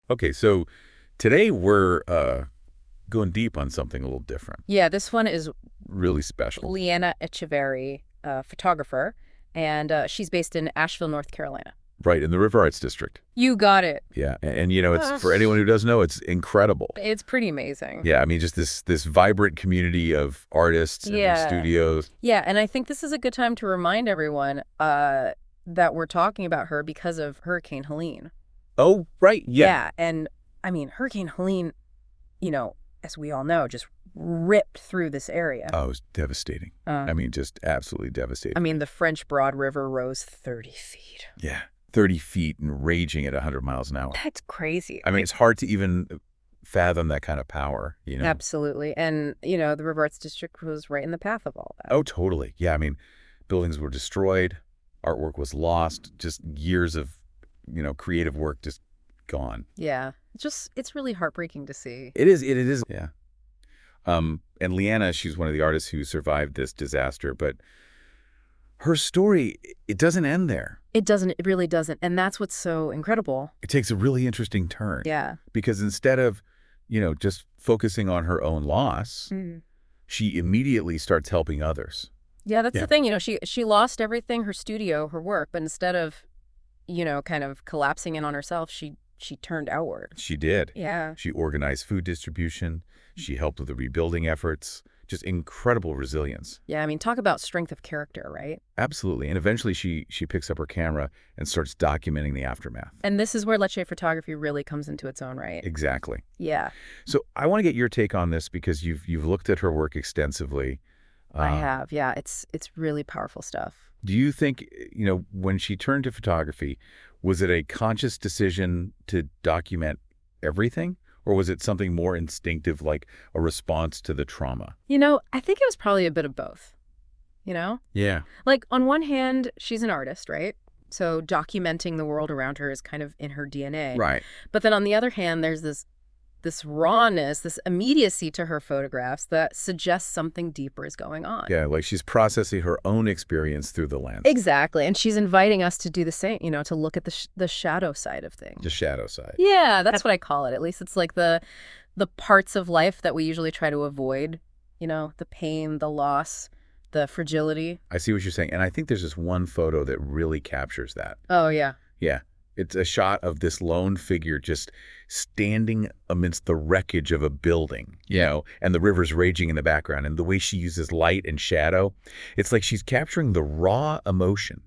Okay, so today we're going deep on something a little different. Yeah, this one is Really special. Leanna Echeverry, photographer, and she's based in Asheville, North Carolina. Right, in the River Arts District. You got it. Yeah, and you know, it's Uh, for anyone who doesn't know, it's incredible. it's pretty amazing. Yeah, I mean, just this vibrant community of artists and their Yeah. studios. Yeah, and I think this is a good time to remind everyone that we're talking about her because of Hurricane Helene. Oh, right, yeah. Yeah, and I mean, Hurricane Helene, as we all know, just ripped through this area. Oh, it was devastating. Uh, I mean, just absolutely devastating. I mean, the French Broad River rose 30 feet. Yeah, 30 feet and raging at 100 miles an hour. That's crazy. I mean, it's hard to even fathom that kind of power, you know? Absolutely. And, the River Arts District was right in the path of all that. Oh, totally. Yeah, I mean, buildings were destroyed, artwork was lost, just years of, creative work just gone. Yeah. It's really heartbreaking to see. It is. Yeah. And Leanna, she's one of the artists who survived this disaster, but her story, it doesn't end there. It really doesn't. And that's what's so incredible. It takes a really interesting turn. Yeah. Because instead of, just focusing on her own loss, Mm. she immediately starts helping others. Yeah, that's Yeah. the thing. She lost everything, her studio, her work, but instead of, kind of collapsing in on herself, she turned outward. She did. Yeah. She organized food distribution. She helped with the rebuilding efforts. Just incredible resilience. Yeah, I mean, talk about strength of character, right? Absolutely. And eventually she picks up her camera and starts documenting the aftermath. And this is where LEche photography really comes into its own right. Exactly. Yeah, So I want to get your take on this because you've looked at her work extensively. I Uh, have. Yeah, it's really powerful stuff. do you think, when she turned to photography, was it a conscious decision to document everything? Or was it something more instinctive, like a response to the trauma? I think it was probably a bit of both, you know? Yeah. Like, on one hand, she's an artist, right? So documenting the world around her is kind of in her DNA. Right. But then on the other hand, there's this rawness, this immediacy to her photographs that suggests something deeper is going on. Yeah, like she's processing her own experience through the lens. Exactly. And she's inviting us to do the same, to look at the shadow side of things. The shadow side. Yeah, that's what I call it. At least it's like the parts of life that we usually try to avoid, the pain, the loss, the fragility. I see what you're saying. And I think there's this one photo that really captures that. Oh, yeah. Yeah. It's a shot of this lone figure just standing amidst the wreckage of a building, and the river's raging in the background. And the way she uses light and shadow, it's like she's capturing the raw emotion,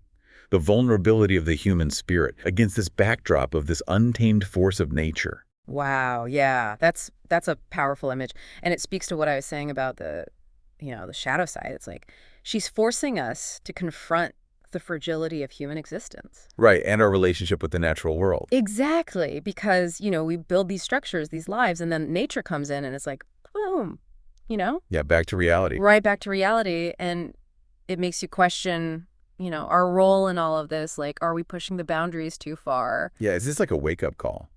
the vulnerability of the human spirit against this backdrop of this untamed force of nature. Wow, yeah. That's a powerful image. And it speaks to what I was saying about the shadow side. It's like she's forcing us to confront the fragility of human existence. Right. And our relationship with the natural world. Exactly, because, we build these structures, these lives, and then nature comes in and it's like, boom, Yeah. Back to reality. right back to reality. And it makes you question, our role in all of this. Like, are we pushing the boundaries too far? Yeah. Is this like a wake up call?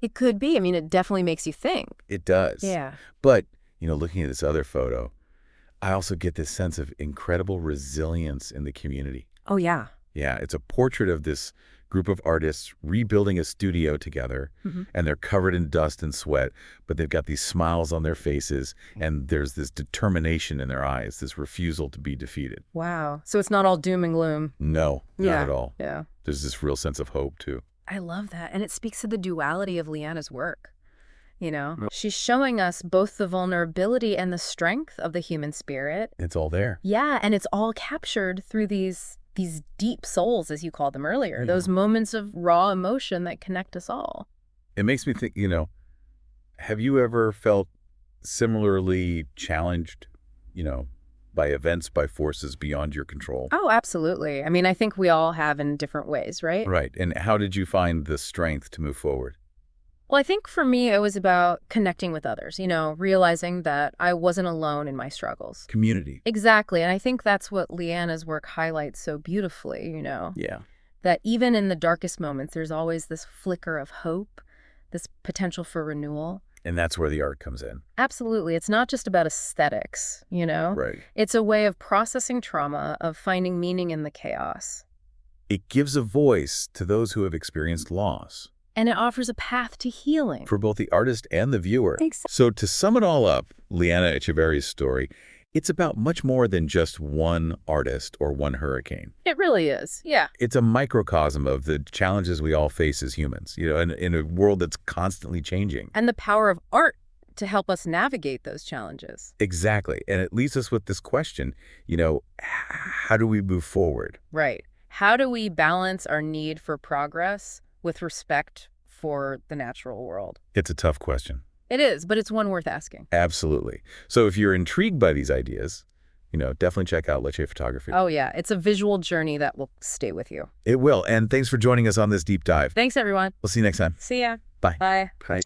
It could be. I mean, it definitely makes you think. It does. Yeah. But, looking at this other photo, I also get this sense of incredible resilience in the community. Oh, yeah. Yeah, it's a portrait of this group of artists rebuilding a studio together, and they're covered in dust and sweat, but they've got these smiles on their faces, and there's this determination in their eyes, this refusal to be defeated. Wow. So it's not all doom and gloom. No, not Yeah. at all. Yeah. There's this real sense of hope, too. I love that. And it speaks to the duality of Leanna's work. She's showing us both the vulnerability and the strength of the human spirit. It's all there. Yeah, and it's all captured through these deep souls, as you called them earlier, Yeah. those moments of raw emotion that connect us all. It makes me think, have you ever felt similarly challenged, by events, by forces beyond your control? Oh, absolutely. I mean, I think we all have in different ways, right? Right. And how did you find the strength to move forward? Well, I think for me, it was about connecting with others, realizing that I wasn't alone in my struggles. Community. Exactly. And I think that's what Leanna's work highlights so beautifully, Yeah. that even in the darkest moments, there's always this flicker of hope, this potential for renewal. And that's where the art comes in. Absolutely. It's not just about aesthetics, Right. It's a way of processing trauma, of finding meaning in the chaos. It gives a voice to those who have experienced loss. And it offers a path to healing. For both the artist and the viewer. Exactly. So to sum it all up, Liana Echeverry's story, it's about much more than just one artist or one hurricane. It really is, yeah. It's a microcosm of the challenges we all face as humans, in a world that's constantly changing. And the power of art to help us navigate those challenges. Exactly. And it leaves us with this question, how do we move forward? Right. How do we balance our need for progress with respect for the natural world? It's a tough question. It is, but it's one worth asking. Absolutely. So if you're intrigued by these ideas, definitely check out LEche Photography. Oh, yeah. It's a visual journey that will stay with you. It will. And thanks for joining us on this deep dive. Thanks, everyone. We'll see you next time. See ya. Bye. Bye. Bye.